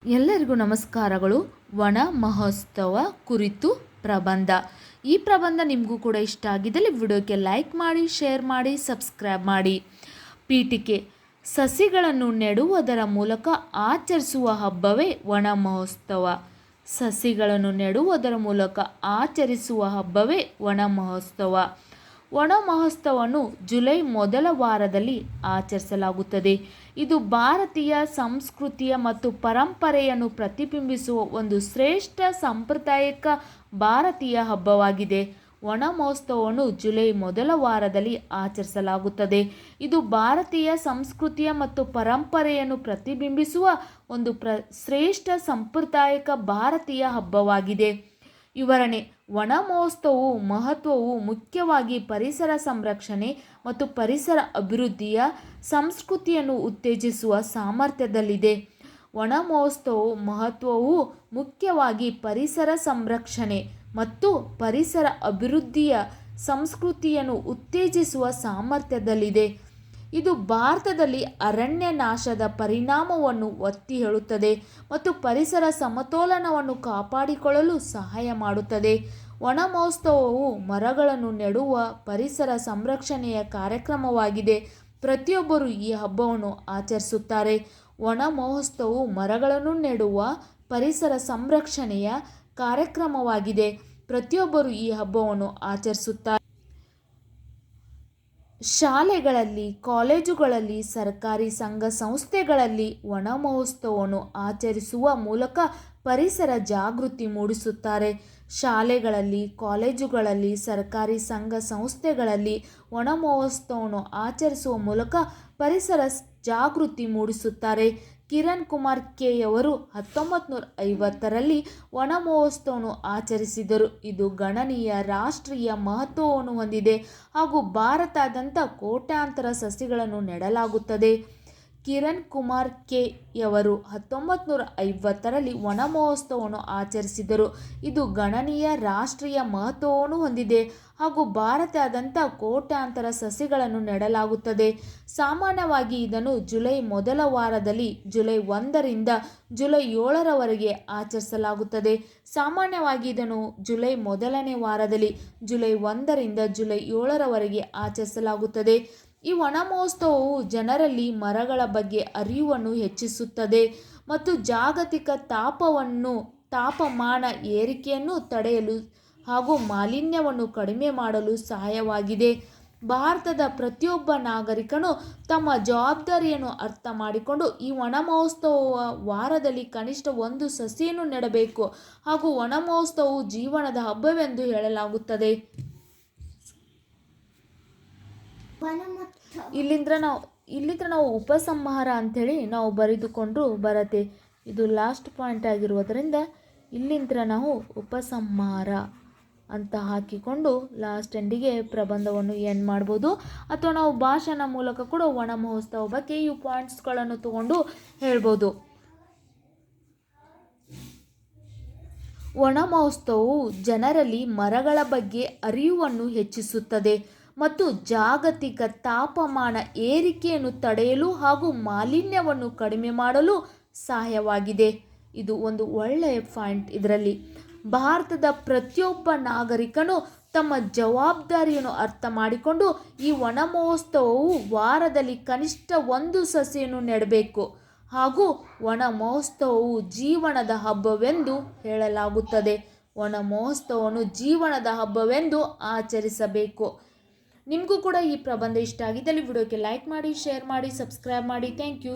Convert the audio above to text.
ಎಲ್ಲರಿಗೂ ನಮಸ್ಕಾರಗಳು. ವನ ಮಹೋತ್ಸವ ಕುರಿತು ಪ್ರಬಂಧ. ಈ ಪ್ರಬಂಧ ನಿಮಗೂ ಕೂಡ ಇಷ್ಟ ಆಗಿದ್ದಲ್ಲಿ ವಿಡಿಯೋಕ್ಕೆ ಲೈಕ್ ಮಾಡಿ, ಶೇರ್ ಮಾಡಿ, ಸಬ್ಸ್ಕ್ರೈಬ್ ಮಾಡಿ. ಪೀಠಿಕೆ: ಸಸಿಗಳನ್ನು ನೆಡುವುದರ ಮೂಲಕ ಆಚರಿಸುವ ಹಬ್ಬವೇ ವನ ಮಹೋತ್ಸವ. ಸಸಿಗಳನ್ನು ನೆಡುವುದರ ಮೂಲಕ ಆಚರಿಸುವ ಹಬ್ಬವೇ ವನ ಮಹೋತ್ಸವ. ವನ ಮಹೋತ್ಸವವನ್ನು ಜುಲೈ ಮೊದಲ ವಾರದಲ್ಲಿ ಆಚರಿಸಲಾಗುತ್ತದೆ. ಇದು ಭಾರತೀಯ ಸಂಸ್ಕೃತಿಯ ಮತ್ತು ಪರಂಪರೆಯನ್ನು ಪ್ರತಿಬಿಂಬಿಸುವ ಒಂದು ಶ್ರೇಷ್ಠ ಸಾಂಪ್ರದಾಯಿಕ ಭಾರತೀಯ ಹಬ್ಬವಾಗಿದೆ. ವನ ಮಹೋತ್ಸವವನ್ನು ಜುಲೈ ಮೊದಲ ವಾರದಲ್ಲಿ ಆಚರಿಸಲಾಗುತ್ತದೆ. ಇದು ಭಾರತೀಯ ಸಂಸ್ಕೃತಿಯ ಮತ್ತು ಪರಂಪರೆಯನ್ನು ಪ್ರತಿಬಿಂಬಿಸುವ ಒಂದು ಶ್ರೇಷ್ಠ ಸಾಂಪ್ರದಾಯಿಕ ಭಾರತೀಯ ಹಬ್ಬವಾಗಿದೆ. ವಿವರಣೆ: ವನ ಮಹೋತ್ಸವವು ಮಹತ್ವವು ಮುಖ್ಯವಾಗಿ ಪರಿಸರ ಸಂರಕ್ಷಣೆ ಮತ್ತು ಪರಿಸರ ಅಭಿವೃದ್ಧಿಯ ಸಂಸ್ಕೃತಿಯನ್ನು ಉತ್ತೇಜಿಸುವ ಸಾಮರ್ಥ್ಯದಲ್ಲಿದೆ. ವನ ಮಹೋತ್ಸವವು ಮಹತ್ವವು ಮುಖ್ಯವಾಗಿ ಪರಿಸರ ಸಂರಕ್ಷಣೆ ಮತ್ತು ಪರಿಸರ ಅಭಿವೃದ್ಧಿಯ ಸಂಸ್ಕೃತಿಯನ್ನು ಉತ್ತೇಜಿಸುವ ಸಾಮರ್ಥ್ಯದಲ್ಲಿದೆ. ಇದು ಭಾರತದಲ್ಲಿ ಅರಣ್ಯ ನಾಶದ ಪರಿಣಾಮವನ್ನು ಒತ್ತಿ ಹೇಳುತ್ತದೆ ಮತ್ತು ಪರಿಸರ ಸಮತೋಲನವನ್ನು ಕಾಪಾಡಿಕೊಳ್ಳಲು ಸಹಾಯ ಮಾಡುತ್ತದೆ. ವನ ಮಹೋತ್ಸವವು ಮರಗಳನ್ನು ನೆಡುವ ಪರಿಸರ ಸಂರಕ್ಷಣೆಯ ಕಾರ್ಯಕ್ರಮವಾಗಿದೆ. ಪ್ರತಿಯೊಬ್ಬರೂ ಈ ಹಬ್ಬವನ್ನು ಆಚರಿಸುತ್ತಾರೆ. ವನ ಮಹೋತ್ಸವವು ಮರಗಳನ್ನು ನೆಡುವ ಪರಿಸರ ಸಂರಕ್ಷಣೆಯ ಕಾರ್ಯಕ್ರಮವಾಗಿದೆ. ಪ್ರತಿಯೊಬ್ಬರೂ ಈ ಹಬ್ಬವನ್ನು ಆಚರಿಸುತ್ತಾರೆ. ಶಾಲೆಗಳಲ್ಲಿ, ಕಾಲೇಜುಗಳಲ್ಲಿ, ಸರ್ಕಾರಿ ಸಂಘ ಸಂಸ್ಥೆಗಳಲ್ಲಿ ವನ ಮಹೋತ್ಸವವನ್ನು ಆಚರಿಸುವ ಮೂಲಕ ಪರಿಸರ ಜಾಗೃತಿ ಮೂಡಿಸುತ್ತಾರೆ. ಶಾಲೆಗಳಲ್ಲಿ, ಕಾಲೇಜುಗಳಲ್ಲಿ, ಸರ್ಕಾರಿ ಸಂಘ ಸಂಸ್ಥೆಗಳಲ್ಲಿ ವನ ಮಹೋತ್ಸವವನ್ನು ಆಚರಿಸುವ ಮೂಲಕ ಪರಿಸರ ಜಾಗೃತಿ ಮೂಡಿಸುತ್ತಾರೆ. ಕಿರಣ್ ಕುಮಾರ್ ಕೆ ಯವರು 1950ರಲ್ಲಿ ವನ ಮಹೋತ್ಸವವನ್ನು ಆಚರಿಸಿದರು. ಇದು ಗಣನೀಯ ರಾಷ್ಟ್ರೀಯ ಮಹತ್ವವನ್ನು ಹೊಂದಿದೆ ಹಾಗೂ ಭಾರತಾದ್ಯಂತ ಕೋಟ್ಯಾಂತರ ಸಸಿಗಳನ್ನು ನೆಡಲಾಗುತ್ತದೆ. ಕಿರಣ್ ಕುಮಾರ್ ಕೆ ಯವರು 1950ರಲ್ಲಿ ವನ ಮಹೋತ್ಸವವನ್ನು ಆಚರಿಸಿದರು. ಇದು ಗಣನೀಯ ರಾಷ್ಟ್ರೀಯ ಮಹತ್ವವನ್ನು ಹೊಂದಿದೆ ಹಾಗೂ ಭಾರತಾದ್ಯಂತ ಕೋಟ್ಯಾಂತರ ಸಸಿಗಳನ್ನು ನೆಡಲಾಗುತ್ತದೆ. ಸಾಮಾನ್ಯವಾಗಿ ಇದನ್ನು ಜುಲೈ ಮೊದಲ ವಾರದಲ್ಲಿ ಜುಲೈ 1ರಿಂದ ಜುಲೈ 7ರವರೆಗೆ ಆಚರಿಸಲಾಗುತ್ತದೆ. ಸಾಮಾನ್ಯವಾಗಿ ಇದನ್ನು ಜುಲೈ ಮೊದಲನೇ ವಾರದಲ್ಲಿ ಜುಲೈ 1ರಿಂದ ಜುಲೈ 7ರವರೆಗೆ ಆಚರಿಸಲಾಗುತ್ತದೆ. ಈ ವನ ಮಹೋತ್ಸವವು ಜನರಲ್ಲಿ ಮರಗಳ ಬಗ್ಗೆ ಅರಿವನ್ನು ಹೆಚ್ಚಿಸುತ್ತದೆ ಮತ್ತು ಜಾಗತಿಕ ತಾಪಮಾನ ಏರಿಕೆಯನ್ನು ತಡೆಯಲು ಹಾಗೂ ಮಾಲಿನ್ಯವನ್ನು ಕಡಿಮೆ ಮಾಡಲು ಸಹಾಯವಾಗಿದೆ. ಭಾರತದ ಪ್ರತಿಯೊಬ್ಬ ನಾಗರಿಕನು ತಮ್ಮ ಜವಾಬ್ದಾರಿಯನ್ನು ಅರ್ಥ ಮಾಡಿಕೊಂಡು ಈ ವನ ಮಹೋತ್ಸವ ವಾರದಲ್ಲಿ ಕನಿಷ್ಠ ಒಂದು ಸಸಿಯನ್ನು ನೆಡಬೇಕು ಹಾಗೂ ವನ ಮಹೋತ್ಸವವು ಜೀವನದ ಹಬ್ಬವೆಂದು ಹೇಳಲಾಗುತ್ತದೆ. ಇಲ್ಲಿಂದ ನಾವು ಉಪಸಂಹಾರ ಅಂಥೇಳಿ ನಾವು ಬರೆದುಕೊಂಡು ಬರತ್ತೆ. ಇದು ಲಾಸ್ಟ್ ಪಾಯಿಂಟ್ ಆಗಿರುವುದರಿಂದ ಇಲ್ಲಿಂದ ನಾವು ಉಪಸಂಹಾರ ಅಂತ ಹಾಕಿಕೊಂಡು ಲಾಸ್ಟ್ ಎಂಡಿಗೆ ಪ್ರಬಂಧವನ್ನು ಎಂಡ್ ಮಾಡ್ಬೋದು. ಅಥವಾ ನಾವು ಭಾಷಣ ಮೂಲಕ ಕೂಡ ವನ ಮಹೋತ್ಸವ ಬಗ್ಗೆ ಈ ಪಾಯಿಂಟ್ಸ್ಗಳನ್ನು ತಗೊಂಡು ಹೇಳ್ಬೋದು. ವನ ಮಹೋತ್ಸವವು ಜನರಲ್ಲಿ ಮರಗಳ ಬಗ್ಗೆ ಅರಿವನ್ನು ಹೆಚ್ಚಿಸುತ್ತದೆ ಮತ್ತು ಜಾಗತಿಕ ತಾಪಮಾನ ಏರಿಕೆಯನ್ನು ತಡೆಯಲು ಹಾಗೂ ಮಾಲಿನ್ಯವನ್ನು ಕಡಿಮೆ ಮಾಡಲು ಸಹಾಯವಾಗಿದೆ. ಇದು ಒಂದು ಒಳ್ಳೆಯ ಪಾಯಿಂಟ್. ಇದರಲ್ಲಿ ಭಾರತದ ಪ್ರತಿಯೊಬ್ಬ ನಾಗರಿಕನು ತಮ್ಮ ಜವಾಬ್ದಾರಿಯನ್ನು ಅರ್ಥ ಮಾಡಿಕೊಂಡು ಈ ವನ ಮಹೋತ್ಸವವು ವಾರದಲ್ಲಿ ಕನಿಷ್ಠ ಒಂದು ಸಸಿಯನ್ನು ನೆಡಬೇಕು ಹಾಗೂ ವನ ಮಹೋತ್ಸವವು ಜೀವನದ ಹಬ್ಬವೆಂದು ಹೇಳಲಾಗುತ್ತದೆ. ವನ ಮಹೋತ್ಸವವನ್ನು ಜೀವನದ ಹಬ್ಬವೆಂದು ಆಚರಿಸಬೇಕು. ನಿಮಗೂ ಕೂಡ ಈ ಪ್ರಬಂಧ ಇಷ್ಟ ಆಗಿದ್ದಲ್ಲಿ ವಿಡಿಯೋಕ್ಕೆ ಲೈಕ್ ಮಾಡಿ, ಶೇರ್ ಮಾಡಿ, ಸಬ್ಸ್ಕ್ರೈಬ್ ಮಾಡಿ. Thank you.